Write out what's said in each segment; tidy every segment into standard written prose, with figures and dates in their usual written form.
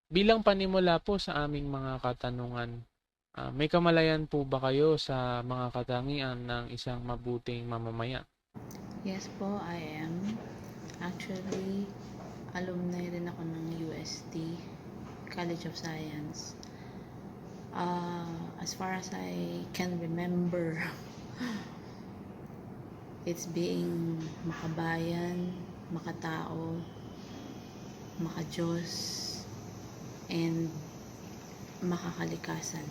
Bilang panimula po sa aming mga katanungan, may kamalayan po ba kayo sa mga katangian ng isang mabuting mamamayan? Yes po, I am. Actually, alumni rin ako ng UST, College of Science. As far as I can remember, it's being makabayan, makatao, makadiyos, and makakalikasan.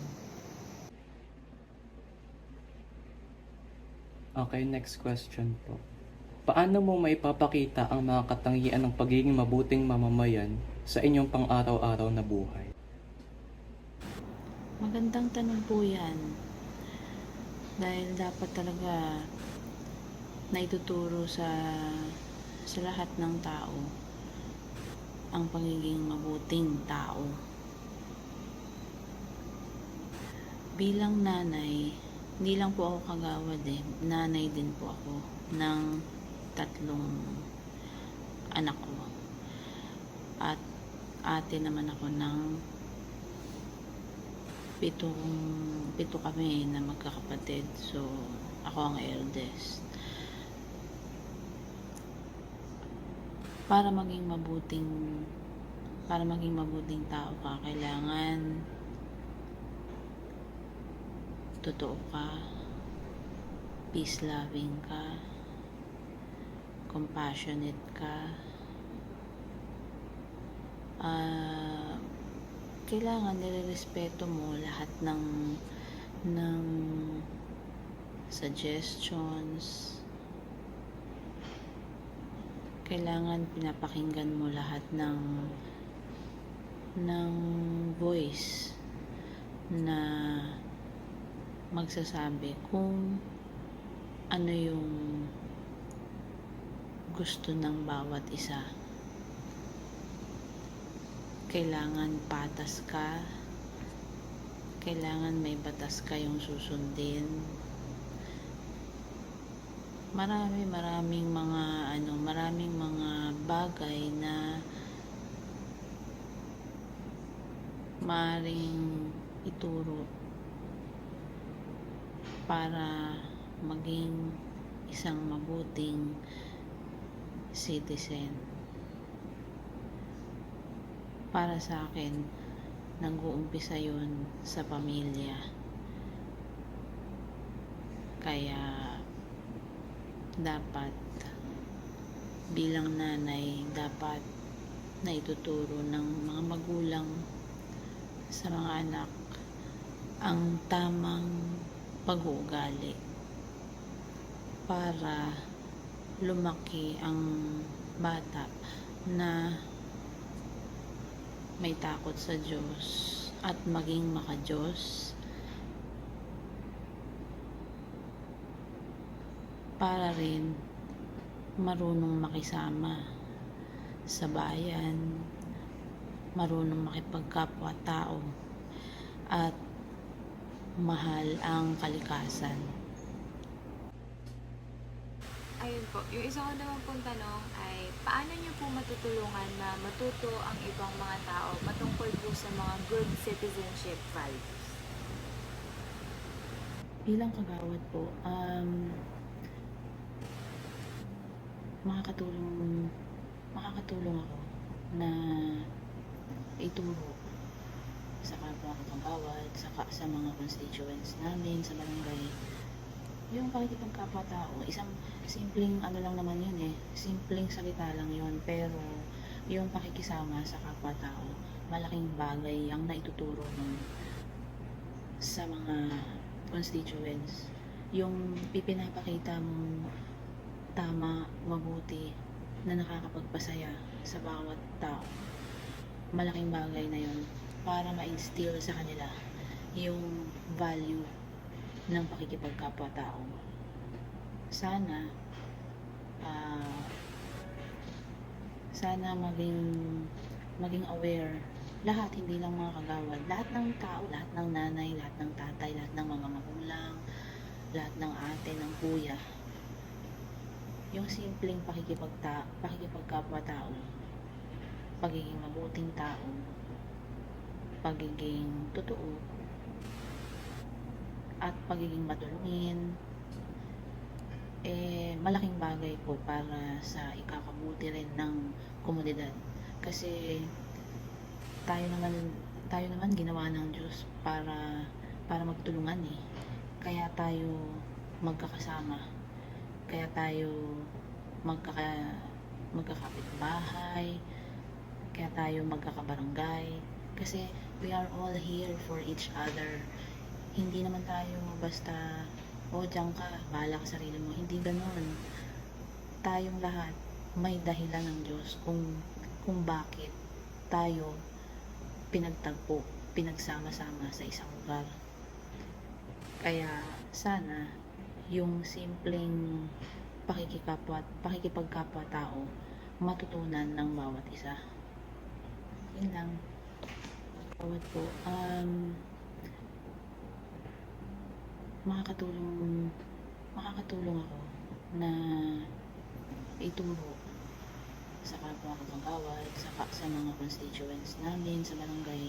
Okay, next question po. Paano mo maipapakita ang mga katangian ng pagiging mabuting mamamayan sa inyong pang-araw-araw na buhay? Magandang tanong po yan. Dahil dapat talaga naituturo sa lahat ng tao ang pagiging mabuting tao. Bilang nanay, hindi lang po ako kagawad nanay din po ako ng 3 anak ko. At ate naman ako ng 7 kami na magkakapatid. So, ako ang eldest. Para maging mabuting tao ka, kailangan totoo ka, peace-loving ka, compassionate ka, kailangan nirerespeto mo lahat ng suggestions, kailangan pinapakinggan mo lahat ng voice na magsasabi kung ano yung gusto ng bawat isa. Kailangan patas ka, kailangan may batas kayong susundin. Maraming mga bagay na maaaring ituro para maging isang mabuting citizen. Para sa akin, nag-uumpisa yun sa pamilya. Kaya dapat bilang nanay, dapat naituturo ng mga magulang sa mga anak ang tamang pag-uugali para lumaki ang bata na may takot sa Diyos at maging makadiyos, para rin marunong makisama sa bayan, marunong makipagkapwa-tao, at mahal ang kalikasan. Ayun po, yung isa ko naman pong tanong ay paano niyo po matutulungan na matuto ang ibang mga tao patungkol po sa mga good citizenship values? Bilang kagawad po, makakatulong ako na ituro sa kapwa ko kagawad, sa mga constituents namin, sa barangay, yung pakikipagkapwa-tao. Isang simpleng lang naman yun simpleng salita lang yun, pero yung pakikisama sa kapwa-tao, malaking bagay ang naituturo nun sa mga constituents. Yung ipinapakita mong tama, mabuti, na nakakapagpasaya sa bawat tao, malaking bagay na yun para ma-instill sa kanila yung value ng pakikipagkapwa-tao. Sana sana maging aware lahat, hindi lang mga kagawad, lahat ng tao, lahat ng nanay, lahat ng tatay, lahat ng mga magulang, lahat ng ate, ng kuya, yung simpleng pakikipagkapwa-tao, pagiging mabuting tao, pagiging totoo, at pagiging matulungin, malaking bagay po para sa ikakabuti rin ng komunidad. Kasi tayo naman ginawa ng Diyos para magtulungan eh. Kaya tayo magkakasama. Kaya tayo magkakapitbahay. Kaya tayo magkakabarangay. Kasi we are all here for each other. Hindi naman tayo basta, diyan ka, bahala ka sarili mo. Hindi ganoon. Tayong lahat may dahilan ng Diyos kung bakit tayo pinagtagpo, pinagsama-sama sa isang lugar. Kaya sana yung simpleng pakikipagkapwa-tao matutunan ng bawat isa. Yun lang. Bawat po. Makakatulong ako na ituro sa kapwa ko kagawad, sa mga constituents namin, sa barangay,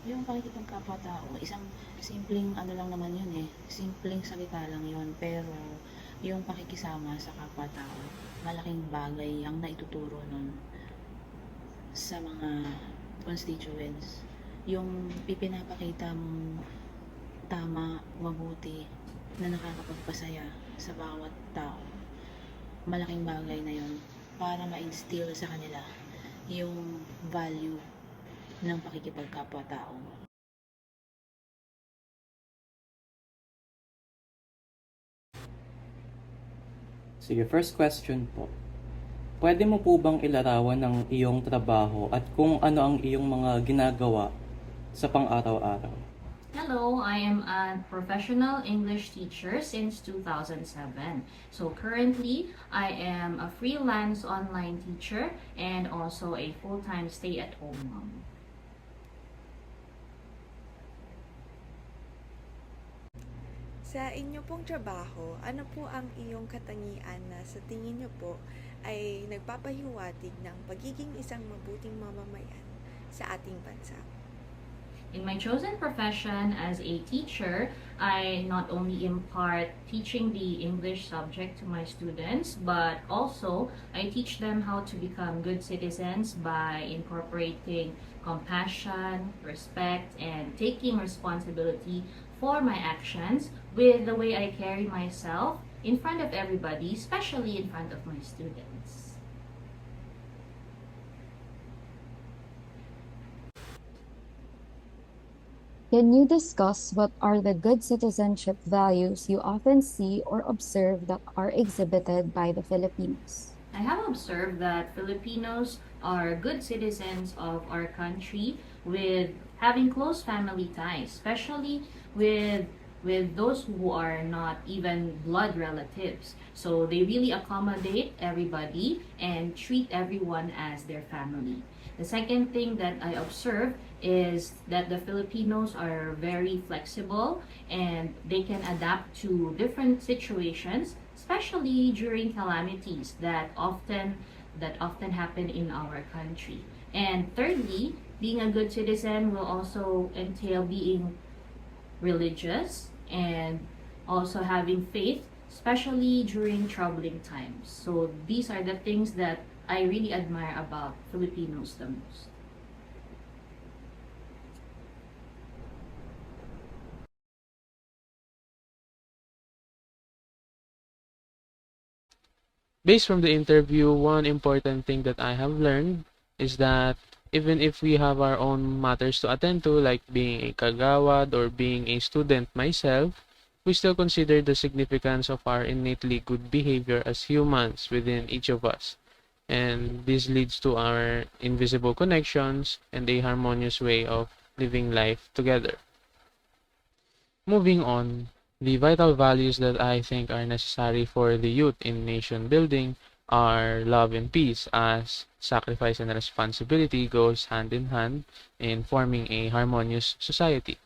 yung pakikipagkapwa-tao. Isang simpleng lang naman yun simpleng salita lang yun, pero yung pakikisama sa kapwa-tao, malaking bagay ang naituturo nun sa mga constituents. Yung ipinapakita mong tama, mabuti, na nakakapagpasaya sa bawat tao, malaking bagay na yun para ma-instill sa kanila yung value ng pakikipagkapwa-tao. Sige, first question po. Pwede mo po bang ilarawan ng iyong trabaho at kung ano ang iyong mga ginagawa sa pang-araw-araw? Hello, I am a professional English teacher since 2007. So currently, I am a freelance online teacher and also a full-time stay-at-home mom. Sa inyo pong trabaho, ano po ang iyong katangian na sa tingin niyo po ay nagpapahiwatig ng pagiging isang mabuting mamamayan sa ating bansa? In my chosen profession as a teacher, I not only impart teaching the English subject to my students, but also I teach them how to become good citizens by incorporating compassion, respect, and taking responsibility for my actions with the way I carry myself in front of everybody, especially in front of my students. Can you discuss what are the good citizenship values you often see or observe that are exhibited by the Filipinos? I have observed that Filipinos are good citizens of our country with having close family ties, especially with those who are not even blood relatives. So they really accommodate everybody and treat everyone as their family. The second thing that I observe is that the Filipinos are very flexible and they can adapt to different situations, especially during calamities that often happen in our country. And thirdly, being a good citizen will also entail being religious and also having faith, especially during troubling times. So these are the things that I really admire about Filipinos the most. Based from the interview, one important thing that I have learned is that even if we have our own matters to attend to, like being a kagawad or being a student myself, we still consider the significance of our innately good behavior as humans within each of us. And this leads to our invisible connections and a harmonious way of living life together. Moving on, the vital values that I think are necessary for the youth in nation building are love and peace, as sacrifice and responsibility goes hand in hand in forming a harmonious society.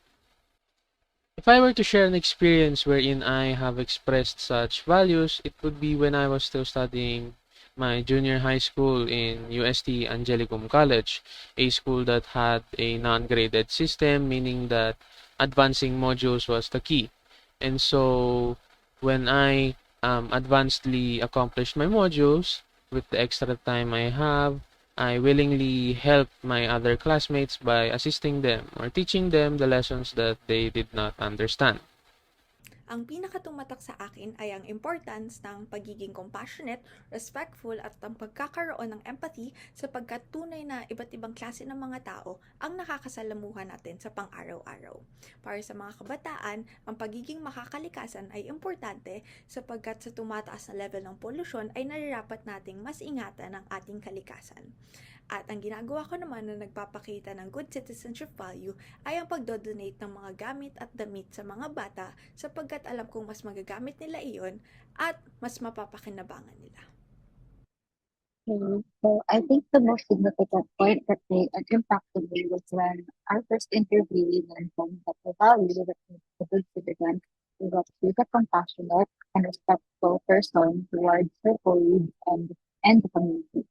If I were to share an experience wherein I have expressed such values, it would be when I was still studying my junior high school in UST Angelicum College, a school that had a non-graded system, meaning that advancing modules was the key. And so when I advancedly accomplished my modules with the extra time I have, I willingly help my other classmates by assisting them or teaching them the lessons that they did not understand. Ang pinakatumatak sa akin ay ang importance ng pagiging compassionate, respectful at ang pagkakaroon ng empathy sapagkat tunay na iba't ibang klase ng mga tao ang nakakasalamuhan natin sa pang-araw-araw. Para sa mga kabataan, ang pagiging makakalikasan ay importante sapagkat sa tumataas na level ng polusyon ay nararapat nating mas ingatan ang ating kalikasan. At ang ginagawa ko naman na nagpapakita ng good citizenship value ay ang pagdodonate ng mga gamit at damit sa mga bata sapagkat alam kong mas magagamit nila iyon at mas mapapakinabangan nila. So I think the most significant point that made an impact to me was when our first interviewee mentioned that the value that makes a good citizen is that she's a compassionate and respectful person towards her colleagues and the community.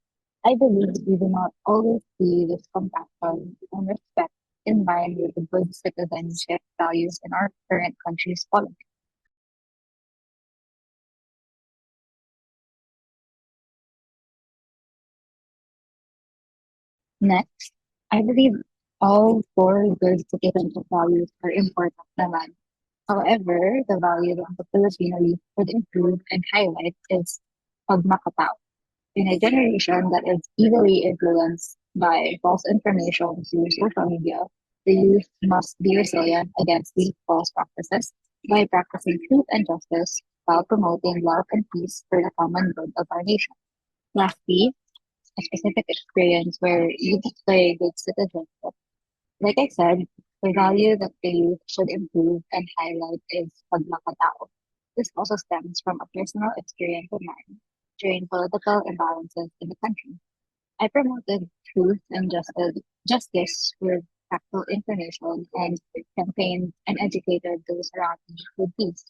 I believe we do not always see this compassion and respect in line with the good citizenship values in our current country's politics. Next, I believe all four good citizenship values are important naman. However, the value that the Filipino youth should improve and highlight is pagmakatao. In a generation that is easily influenced by false information through social media, the youth must be resilient against these false practices by practicing truth and justice while promoting love and peace for the common good of our nation. Lastly, a specific experience where you display good citizenship. Like I said, the value that the youth should improve and highlight is pagmakatao. This also stems from a personal experience of mine during political imbalances in the country. I promoted truth and justice with factual information and campaigned and educated those around me with peace.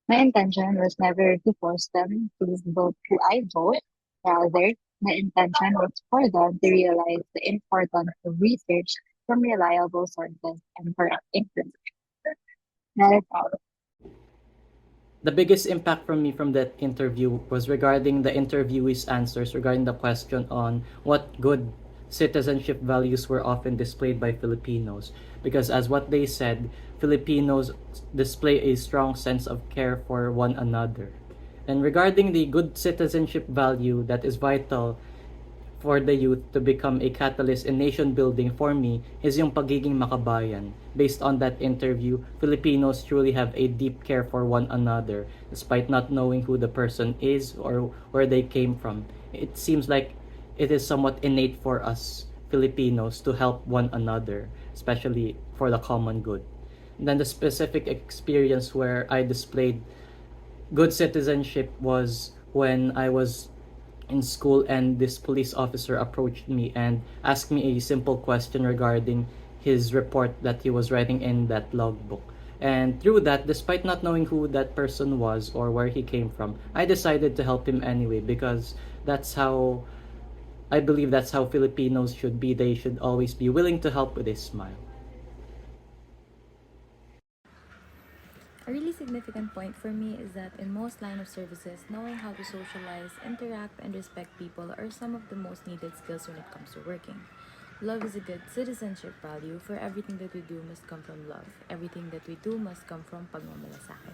My intention was never to force them to vote who I vote. Rather, my intention was for them to realize the importance of research from reliable sources and correct information. That is all. The biggest impact from me from that interview was regarding the interviewee's answers regarding the question on what good citizenship values were often displayed by Filipinos. Because as what they said, Filipinos display a strong sense of care for one another. And regarding the good citizenship value that is vital for the youth to become a catalyst in nation building for me is yung pagiging makabayan. Based on that interview, Filipinos truly have a deep care for one another despite not knowing who the person is or where they came from. It seems like it is somewhat innate for us Filipinos to help one another, especially for the common good. And then the specific experience where I displayed good citizenship was when I was in school and this police officer approached me and asked me a simple question regarding his report that he was writing in that logbook. And through that, despite not knowing who that person was or where he came from, I decided to help him anyway because that's how I believe that's how Filipinos should be. They should always be willing to help with a smile. A really significant point for me is that in most line of services, knowing how to socialize, interact, and respect people are some of the most needed skills when it comes to working. Love is a good citizenship value, for everything that we do must come from love. Everything that we do must come from pagmamalasakit.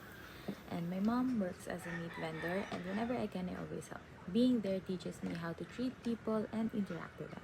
And my mom works as a meat vendor, and whenever I can, I always help. Being there teaches me how to treat people and interact with them.